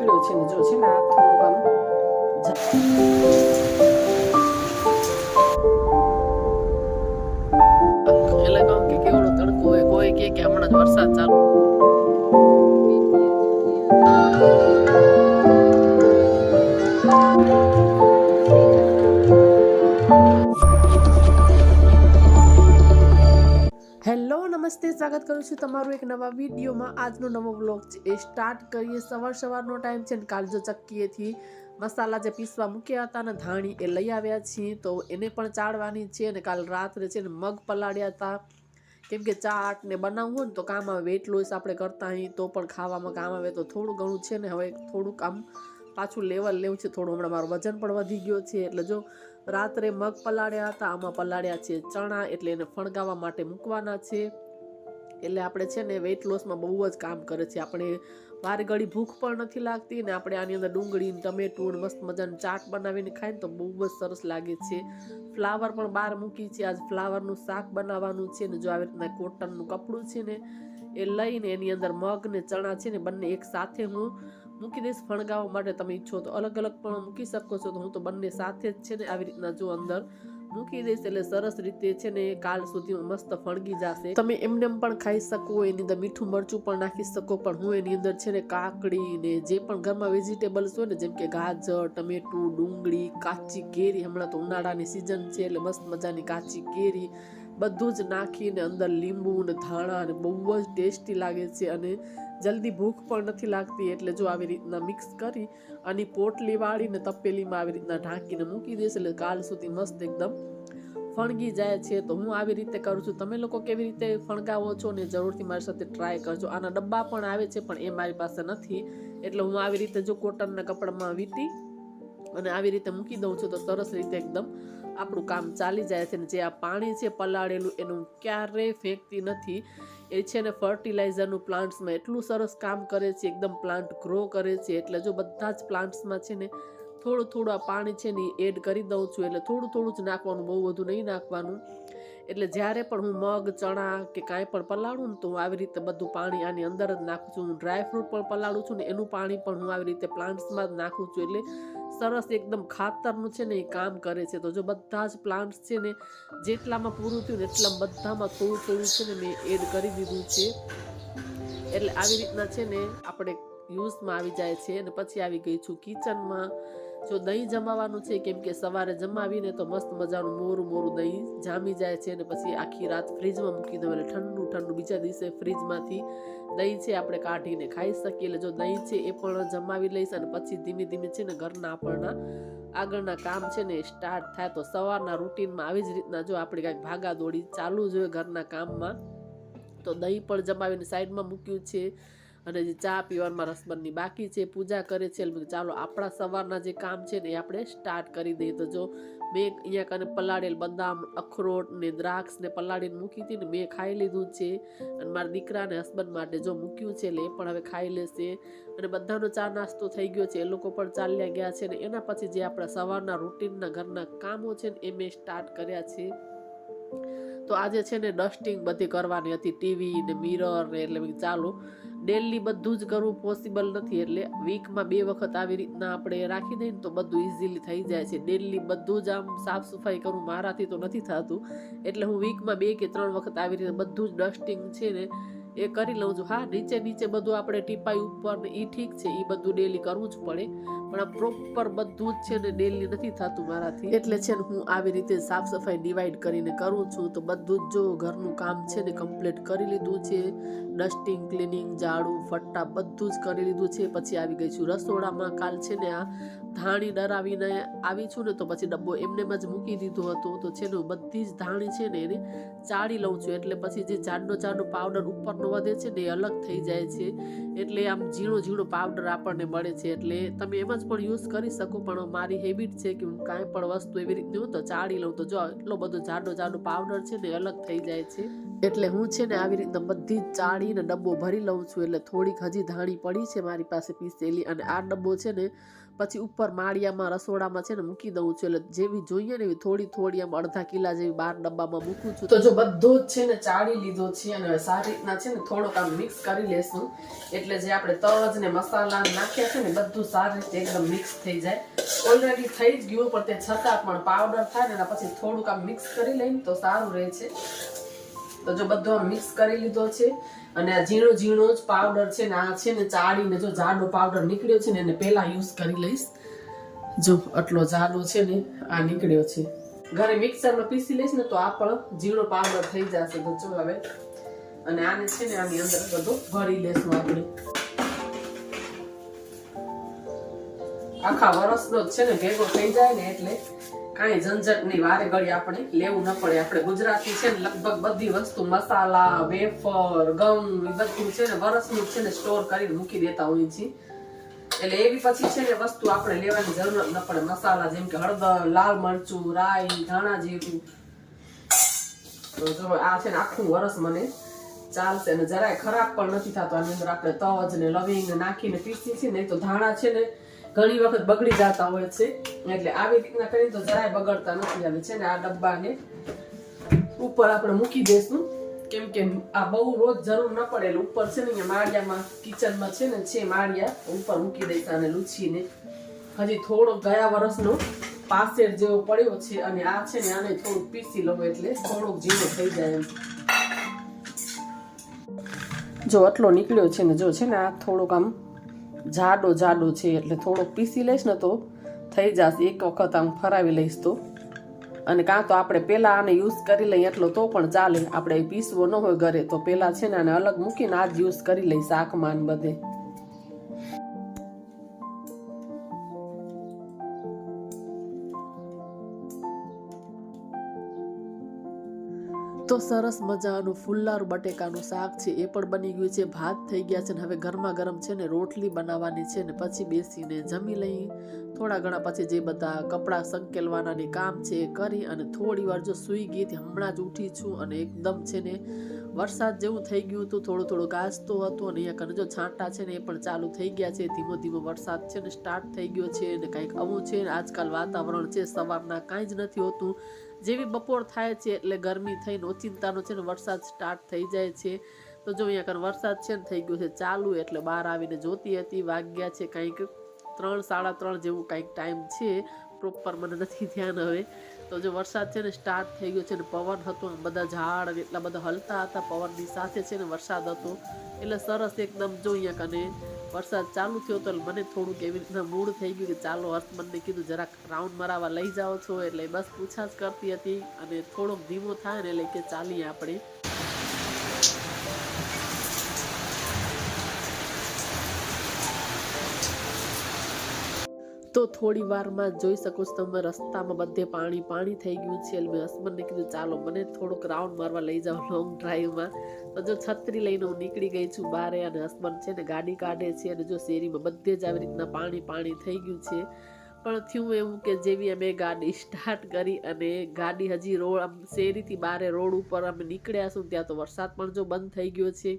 કર્યો છે ને જો છે ને આ થોડુંક આમ એટલે કહું કે કેવડો તડકો હોય, કોઈ કે હમણાં જ વરસાદ ચાલુ. હેલો નમસ્તે, સ્વાગત કરું છું તમારું એક નવા વિડીયોમાં. આજનો નવો વ્લોગ છે એ સ્ટાર્ટ કરીએ. સવારનો ટાઈમ છે ને કાલ જો ચક્કીએથી મસાલા જે પીસવા મૂક્યા હતા ને ધાણી એ લઈ આવ્યા છીએ, તો એને પણ ચાળવાની છે. અને કાલ રાત્રે છે ને મગ પલાળ્યા હતા, કેમ કે ચાટ ને બનાવવું હોય ને તો કામ આવે. વેટ લોસ આપણે કરતા અહીં તો પણ ખાવામાં કામ આવે, તો થોડું ઘણું છે ને હવે થોડુંક આમ પાછું લેવલ લેવું છે. થોડું હમણાં મારું વજન પણ વધી ગયો છે, એટલે જો રાત્રે મગ પલાળ્યા હતા, આમાં પલાળ્યા છે ચણા, એટલે એને ફણગાવવા માટે મૂકવાના છે. એટલે આપણે છે ને વેઇટ લોસમાં બહુ જ કામ કરે છે. આપણે વારે ઘડી ભૂખ પણ નથી લાગતી ને આપણે આની અંદર ડુંગળી ટમેટું મસ્ત મજાનું ચાટ બનાવીને ખાય ને તો બહુ જ સરસ લાગે છે. ફ્લાવર પણ બહાર મૂકી છે, આજ ફ્લાવરનું શાક બનાવવાનું છે. ને જો આવી રીતના કોટનનું કપડું છે ને એ લઈને એની અંદર મગ ને ચણા છે ને બંને એક સાથે હું મૂકી દઈશ ફણગાવવા માટે. તમે ઈચ્છો તો અલગ અલગ પણ મૂકી શકો છો, તો હું તો બંને સાથે જ છે ને આવી રીતના જો અંદર મૂકી દઈશ, એટલે સરસ રીતે છે ને કાલ સુધી મસ્ત ફણગી જશે. તમે એમને પણ ખાઈ શકો, એની અંદર મીઠું મરચું પણ નાખી શકો, પણ હું એની અંદર છે ને કાકડી ને જે પણ ઘરમાં વેજીટેબલ્સ હોય ને, જેમ કે ગાજર, ટમેટું, ડુંગળી, કાચી કેરી, હમણાં તો ઉનાળાની સિઝન છે એટલે મસ્ત મજાની કાચી કેરી બધું જ નાખીને અંદર લીંબુ ને ધાણા ને બહુ જ ટેસ્ટી લાગે છે. અને જલ્દી ભૂખ પણ નથી લાગતી, એટલે જો આવી રીતના મિક્સ કરી અને પોટલી વાળીને તપેલીમાં આવી રીતના ઢાંકીને મૂકી દઈશ, એટલે કાલ સુધી મસ્ત એકદમ ફણગી જાય છે. તો હું આવી રીતે કરું છું. તમે લોકો કેવી રીતે ફણગાવો છો ને જરૂરથી મારી સાથે ટ્રાય કરજો. આના ડબ્બા પણ આવે છે, પણ એ મારી પાસે નથી, એટલે હું આવી રીતે જો કોટનના કપડામાં વીંટી અને આવી રીતે મૂકી દઉં છું, તો સરસ રીતે એકદમ આપણું કામ ચાલી જાય છે. જે આ પાણી છે પલાળેલું એનું ક્યારેય ફેંકતી નથી. એ છે ને ફર્ટિલાઇઝરનું પ્લાન્ટ્સમાં એટલું સરસ કામ કરે છે, એકદમ પ્લાન્ટ ગ્રો કરે છે. એટલે જો બધા જ પ્લાન્ટ્સમાં છે ને થોડું થોડું આ પાણી છે ને એડ કરી દઉં છું, એટલે થોડું થોડું જ નાખવાનું, બહુ બધું નહીં નાખવાનું. એટલે જ્યારે પણ હું મગ ચણા કે કાંઈ પણ પલાળું ને તો હું આવી રીતે બધું પાણી આની અંદર જ નાખું છું. હું ડ્રાય ફ્રૂટ પણ પલાળું છું ને એનું પાણી પણ હું આવી રીતે પ્લાન્ટ્સમાં જ નાખું છું, એટલે સરસ એકદમ ખાતરનું છે ને એ કામ કરે છે. તો જો બધા જ પ્લાન્ટ્સ છે ને જેટલામાં પૂરું થયું ને એટલામાં બધામાં થોડું થોડું છે ને મેં એડ કરી દીધું છે, એટલે આવી રીતના છે ને આપણે યુઝમાં આવી જાય છે. અને પછી આવી ગઈ છું કિચનમાં. જો દહીં જમાવાનું છે, કેમ કે સવારે જમાવીને તો મસ્ત મજાનું મોરું મોરું દહીં જામી જાય છે, અને પછી આખી રાત ફ્રીજમાં મૂકી દઉં, એટલે ઠંડુ ઠંડુ બીજા દિવસે ફ્રીજમાંથી દહીં છે આપણે કાઢીને ખાઈ શકીએ. એટલે જો દહીં છે એ પણ જમાવી લઈશ, અને પછી ધીમે ધીમે છે ને ઘરના આપણના આગળના કામ છે ને સ્ટાર્ટ થાય. તો સવારના રૂટીનમાં આવી જ રીતના જો આપણે કાંઈક ભાગા દોડી ચાલુ જોઈએ ઘરના કામમાં. તો દહીં પણ જમાવીને સાઈડમાં મૂક્યું છે, અને જે ચા પીવામાં મારા હસબન્ડની બાકી છે, પૂજા કરે છે, એટલે ચાલો આપણા સવારના જે કામ છે ને એ આપણે સ્ટાર્ટ કરી દઈએ. તો જો મેં અહીંયા કને પલાળેલ બદામ, અખરોટ ને દ્રાક્ષ ને પલાળીને મૂકી હતી ને મેં ખાઈ લીધું છે, અને મારા દીકરા અને હસબન્ડ માટે જો મૂક્યું છે, એટલે એ પણ હવે ખાઈ લેશે. અને બધાનો ચા નાસ્તો થઈ ગયો છે, એ લોકો પણ ચાલ્યા ગયા છે. ને એના પછી જે આપણા સવારના રૂટીનના ઘરના કામો છે ને એ મેં સ્ટાર્ટ કર્યા છે. તો આજે છે ને ડસ્ટિંગ બધી કરવાની હતી, ટીવી ને મિરર ને, એટલે ચાલો ડેલી બધું જ કરવું પોસિબલ નથી, એટલે વીકમાં 2 વખત આવી રીતના આપણે રાખી દઈએ ને તો બધું ઇઝીલી થઈ જાય છે. ડેલી બધું જ આમ સાફ સફાઈ કરું મારાથી તો નથી થતું, એટલે હું વીકમાં 2 કે 3 વખત આવી રીતે બધું જ ડસ્ટિંગ છે ને એ કરી લઉં છું. હા, નીચે બધું આપણે ટીપાઈ ઉપર ને એ ઠીક છે, એ બધું ડેલી કરવું જ પડે, પણ આ પ્રોપર બધું જ છે ને ડેલી નથી થતું મારાથી, એટલે છે ને હું આવી રીતે સાફ સફાઈ ડિવાઈડ કરીને કરું છું. તો બધું જ જો ઘરનું કામ છે ને કમ્પ્લીટ કરી લીધું છે, ડસ્ટિંગ, ક્લિનિંગ, ઝાડુ, ફટ્ટા બધું જ કરી લીધું છે. પછી આવી ગઈ છું રસોડામાં. કાલ છે ને આ ધાણી ડરાવીને આવી છું ને તો પછી ડબ્બો એમને જ મૂકી દીધો હતો, તો છે ને બધી જ ધાણી છે ને એને ચાળી લઉં છું, એટલે પછી જે જાડો પાવડર ઉપરનો વધે છે ને એ અલગ થઈ જાય છે, એટલે આમ ઝીણો પાવડર આપણને મળે છે. એટલે તમે એમ જ પણ યુઝ કરી શકો, પણ મારી હેબિટ છે કે હું કાંઈ પણ વસ્તુ એવી રીતની હું તો ચાળી લઉં. તો જો એટલો બધો જાડો પાવડર છે ને અલગ થઈ જાય છે, એટલે હું છે ને આવી રીતના બધી જ ચાળી ધાણીને ડબ્બો ભરી લઉં છું, એટલે થોડીક હજી ધાણી પડી છે મારી પાસે પીસેલી, અને આ ડબ્બો છે ને પછી ઉપર માળિયામાં રસોડામાં છે ને મૂકી દઉં છું, એટલે જેવી જોઈએ ને એવી થોડી થોડી આમ અડધા કિલા જેવી 12 ડબ્બામાં મૂકું છું. તો જો બધો જ છે ને ચાળી લીધો છે, અને હવે સારી રીતના છે ને થોડોક આમ મિક્સ કરી લેશું, એટલે જે આપણે તજ ને મસાલા નાખ્યા છે ને બધું સારી રીતે એકદમ મિક્સ થઈ જાય. ઓલરેડી થઈ જ ગયું, પણ તે છતાં પણ પાવડર થાય ને પછી થોડુંક આમ મિક્સ કરી લઈને તો સારું રહે છે. તો જો બધું આમ મિક્સ કરી લીધો છે, અને આ ઝીણો ઝીણો જ પાવડર છે ને આ છે ને ચાળીને જો જાડો પાવડર નીકળ્યો છે ને એને પહેલા યુઝ કરી લઈશ. જો આટલો જાડો છે ને આ નીકળ્યો છે, ઘરે મિક્સરમાં પીસી લઈશ ને તો આ પણ ઝીણો પાવડર થઈ જશે. તો જો હવે અને આને છે ને આની અંદર બધો ભરી લેશું આપણે. આખા વર્ષનો જ છે ને ભેગો થઈ જાય ને એટલે કાંઈ ઝંઝટ નહીં, વારે ઘડી આપણે લેવું ન પડે. આપણે ગુજરાતી છે ને લગભગ બધી વસ્તુ મસાલા, વેફર, ગમ એ બધું છે ને વર્ષનું છે ને સ્ટોર કરીને મૂકી દેતા હોઈએ છીએ, એટલે એવી પછી છે ને વસ્તુ આપણે લેવાની જરૂર ન પડે. મસાલા જેમ કે હળદર, લાલ મરચું, રાઈ, ધાણા જીરું, તો જો આ છે ને આખું વર્ષ મને ચાલશે, અને જરાય ખરાબ પણ નથી થતો. આની અંદર આપણે તજ ને લવિંગ નાખીને પીસી છે ને, તો ધાણા છે ને ઘણી વખત બગડી જતા હોય છે, એટલે આવી રીતના કરીને તો જરાય બગડતા નથી. આવે છે ને આ ડબ્બાને ઉપર આપણે મૂકી દેશું, કેમ કે આ બહુ રોજ જરૂર ન પડે. ઉપર છે ને અહીંયા માળિયામાં કિચનમાં છે માળિયા ઉપર મૂકી દઈશ આને લૂછીને. હજી થોડો ગયા વર્ષનો પાસેર જેવો પડ્યો છે, અને આ છે ને આને થોડુંક પીસી લઉં એટલે થોડોક ઝીણો થઈ જાય એમ. જો આટલો નીકળ્યો છે ને, જો છે ને આ થોડોક આમ જાડો છે, એટલે થોડોક પીસી લઈશ ને તો થઈ જશે. એક વખત આમ ફરાવી લઈશ તો, અને કાં તો આપણે પહેલા આને યુઝ કરી લઈએ એટલો તો પણ ચાલે. આપણે પીસવો ન હોય ઘરે તો પહેલા છે ને આને અલગ મૂકીને આ જ યુઝ કરી લઈએ શાકમાં બધે. તો સરસ મજાનું ફુલ્લારું બટેકાનું શાક છે એ પણ બની ગયું છે, ભાત થઈ ગયા છે, ને હવે ગરમા ગરમ છે ને રોટલી બનાવવાની છે, ને પછી બેસીને જમી લઈ. થોડા ઘણા પછી જે બધા કપડાં સંકેલવાના કામ છે એ કરી, અને થોડી વાર જો સૂઈ ગઈ હતી, હમણાં જ ઉઠી છું, અને એકદમ છે ને વરસાદ જેવું થઈ ગયું હતું, થોડું ગાજતો હતું, અને અહીંયા કને જો છાંટા છે ને એ પણ ચાલુ થઈ ગયા છે. ધીમો ધીમો વરસાદ છે ને સ્ટાર્ટ થઈ ગયો છે, અને કંઈક આવું છે. આજકાલ વાતાવરણ છે સવારના કાંઈ જ નથી હોતું, જેવી બપોર થાય છે એટલે ગરમી થઈને ઓચિંતાનો છે ને વરસાદ સ્ટાર્ટ થઈ જાય છે. તો જો અહીંયા કને વરસાદ છે ને થઈ ગયો છે ચાલુ, એટલે બહાર આવીને જોતી હતી. વાગ્યા છે કંઈક 3, 3:30 જેવું કંઈક ટાઈમ છે, પ્રોપર મને નથી ધ્યાન હવે. તો જો વરસાદ છે ને સ્ટાર્ટ થઈ ગયો છે, ને પવન હતો, બધા ઝાડ એટલા બધા હલતા હતા, પવનની સાથે છે ને વરસાદ હતો, એટલે સરસ એકદમ. જો અહીંયા કને વરસાદ ચાલુ થયો તો મને થોડુંક એવી રીતના મૂડ થઈ ગયું કે ચાલો હસબન્ડને કીધું જરાક રાઉન્ડ મરાવા લઈ જાઓ છો, એટલે બસ પૂછાશ કરતી હતી. અને થોડોક ધીમો થાય ને એટલે કે ચાલીએ આપણે. તો થોડી વારમાં જોઈ શકો છો તમે રસ્તામાં બધે પાણી થઈ ગયું છે, એટલે મેં હસબન્ડને કીધું ચાલો મને થોડુંક રાઉન્ડ મારવા લઈ જાઓ લોંગ ડ્રાઈવમાં. તો જો છત્રી લઈને હું નીકળી ગઈ છું બારે, અને હસબન્ડ છે ને ગાડી કાઢે છે, અને જો શેરીમાં બધે જ આવી રીતના પાણી થઈ ગયું છે. પણ થયું એવું કે જેવી અમે ગાડી સ્ટાર્ટ કરી, અને ગાડી હજી રોડ આમ શેરીથી બારે રોડ ઉપર અમે નીકળ્યા છું, ત્યાં તો વરસાદ પણ જો બંધ થઈ ગયો છે.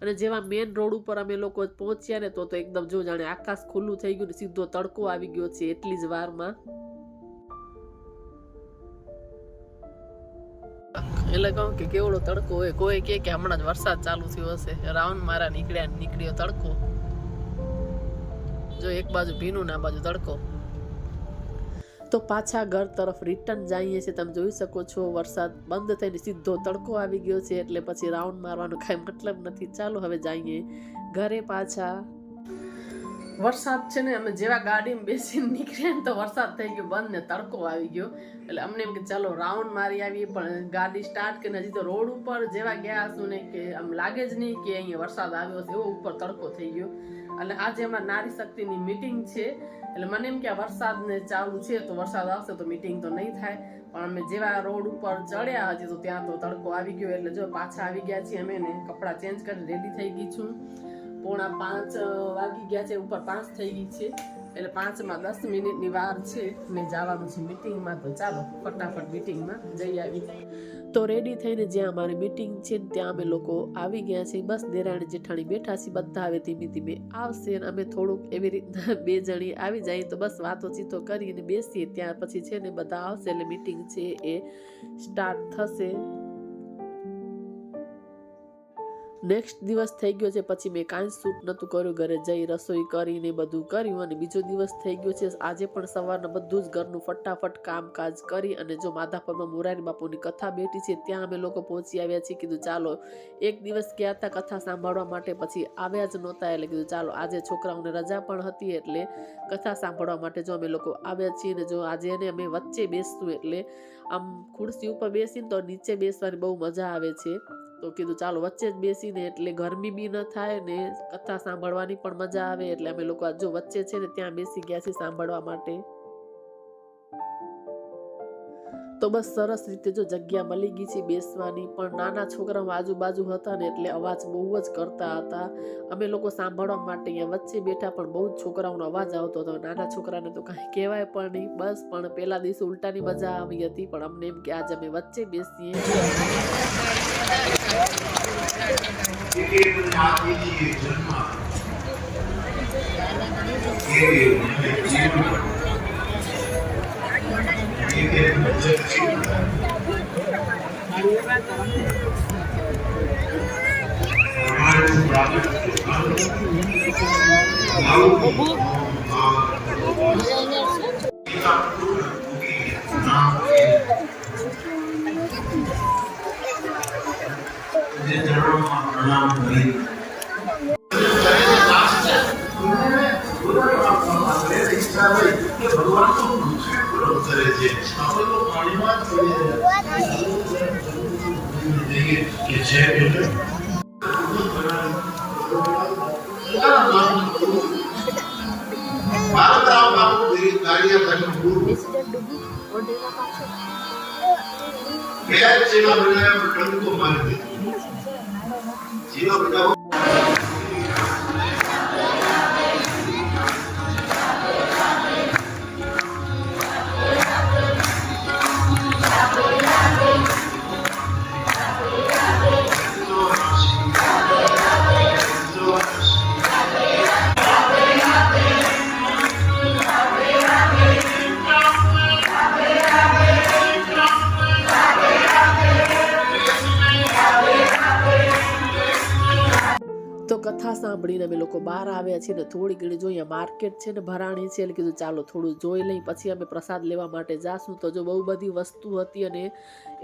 અને જેવા મેન રોડ ઉપર અમે લોકો પહોંચ્યા ને તો એકદમ જો જાણે આકાશ ખુલ્લું થઈ ગયું, સીધો તડકો આવી ગયો છે એટલી જ વારમાં. એટલે કહું કે કેવડો તડકો હોય. કોઈ કે હમણાં જ વરસાદ ચાલુ થયો હશે, રાઉન્ડ મારા નીકળ્યો તડકો. જો એક બાજુ ભીનું ને આ બાજુ તડકો. તો પાછા ઘર તરફ રિટર્ન જઈએ છીએ. તમે જોઈ શકો છો વરસાદ બંધ થઈને સીધો તડકો આવી ગયો છે, એટલે પછી રાઉન્ડ મારવાનો કાંઈ મતલબ નથી. ચાલો હવે જઈએ ઘરે પાછા. વરસાદ છે ને અમે જેવા ગાડીમાં બેસીને નીકળ્યા ને તો વરસાદ થઈ ગયો બંધ ને તડકો આવી ગયો, એટલે અમને એમ કે ચાલો રાઉન્ડ મારી આવીએ. પણ ગાડી સ્ટાર્ટ કરીને હજી તો રોડ ઉપર જેવા ગયા હશું ને કે આમ લાગે જ નહીં કે અહીંયા વરસાદ આવ્યો છે, એવો ઉપર તડકો થઈ ગયો. એટલે આજે અમારા નારી શક્તિની મીટિંગ છે, એટલે મને એમ કે આ વરસાદને ચાલુ છે તો વરસાદ આવશે તો મીટિંગ તો નહીં થાય. પણ અમે જેવા રોડ ઉપર ચડ્યા હજી તો ત્યાં તો તડકો આવી ગયો, એટલે જો પાછા આવી ગયા છીએ અમે ને કપડાં ચેન્જ કરી રેડી થઈ ગઈ છું. 4:45 વાગી ગયા છે, ઉપર 5 થઈ ગઈ છે, એટલે 5 માં 10 મિનિટની વાર છે ને જવાનું છે મીટિંગમાં. તો ચાલો ફટાફટ મીટિંગમાં જઈ આવી. તો રેડી થઈને જ્યાં અમારી મીટિંગ છે ત્યાં અમે લોકો આવી ગયા છીએ. બસ દેરાણી જેઠાણી બેઠા છીએ, બધા હવે ધીમે ધીમે આવશે અને અમે થોડુંક એવી રીતના 2 જણી આવી જાય તો બસ વાતો ચીતો કરીને બેસીએ. ત્યાં પછી છે ને બધા આવશે એટલે મીટિંગ છે એ સ્ટાર્ટ થશે. નેક્સ્ટ દિવસ થઈ ગયો છે. પછી મેં કાંઈ શૂટ નહોતું કર્યું, ઘરે જઈ રસોઈ કરીને બધું કર્યું અને બીજો દિવસ થઈ ગયો છે. આજે પણ સવારના બધું જ ઘરનું ફટાફટ કામકાજ કરી અને જો માધાપરમાં મોરારી બાપુની કથા બેઠી છે ત્યાં અમે લોકો પહોંચી આવ્યા છીએ. કીધું ચાલો, એક દિવસ ગયા હતા કથા સાંભળવા માટે, પછી આવ્યા જ નહોતા એટલે કીધું ચાલો આજે છોકરાઓને રજા પણ હતી એટલે કથા સાંભળવા માટે જો અમે લોકો આવ્યા છીએ. ને જો આજે એને અમે વચ્ચે બેસતું એટલે આમ ખુરશી ઉપર બેસીને તો નીચે બેસવાની બહુ મજા આવે છે. તો કીધું ચાલો વચ્ચે જ બેસીને એટલે ગરમી બી ન થાય ને કથા સાંભળવાની પણ મજા આવે એટલે અમે લોકો જો વચ્ચે છે ને ત્યાં બેસી ગયા છીએ સાંભળવા માટે. તો બસ સરસ રીતે જો જગ્યા મળી ગઈ છે બેસવાની, પણ નાના છોકરાઓ આજુબાજુ હતા ને એટલે અવાજ બહુ જ કરતા હતા. અમે લોકો સાંભળવા માટે અહીંયા વચ્ચે બેઠા પણ બહુ જ છોકરાઓનો અવાજ આવતો હતો. નાના છોકરાને તો કાંઈ કહેવાય પણ નહીં. બસ પણ પહેલા દિવસે ઉલટાની મજા આવી હતી, પણ અમને એમ કે આજે અમે વચ્ચે બેસીએ. તો કથા સાંભળીને અમે લોકો બહાર આવ્યા છીએ ને થોડી ઘણી જો અહીંયા માર્કેટ છે ને ભરાણી છે એટલે કીધું ચાલો થોડું જોઈ લઈ પછી અમે પ્રસાદ લેવા માટે જાશું. તો જો બહુ બધી વસ્તુ હતી અને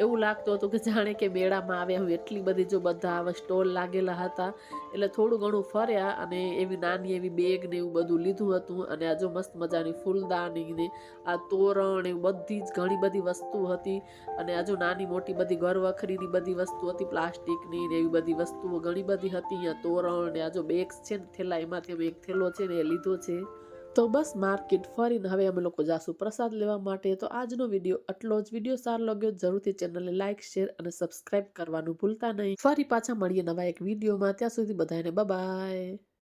એવું લાગતું હતું કે જાણે કે મેળામાં આવ્યા હું, એટલી બધી જો બધા આવા સ્ટોલ લાગેલા હતા. એટલે થોડું ઘણું ફર્યા અને એવી નાની એવી બેગ ને એવું બધું લીધું હતું. અને આ જો મસ્ત મજાની ફૂલદાની ને આ તોરણ એવું બધી જ ઘણી બધી વસ્તુ હતી. અને આ જો નાની મોટી બધી ઘર વખરીની બધી વસ્તુ હતી, પ્લાસ્ટિકની ને એવી બધી વસ્તુઓ ઘણી બધી હતી. અહીંયા તોરણ ને આ જો બેગ્સ છે ને થેલા, એમાંથી અમે એક થેલો છે ને એ લીધો છે. તો બસ માર્કેટ ફરીને હવે અમે લોકો જાશું પ્રસાદ લેવા માટે. તો આજનો વિડીયો આટલો જ. વિડીયો સારો લાગ્યો જરૂરથી ચેનલને લાઇક, શેર અને સબસ્ક્રાઇબ કરવાનું ભૂલતા નહીં. ફરી પાછા મળીએ નવા એક વિડીયોમાં. ત્યાં સુધી બધાને બાય બાય.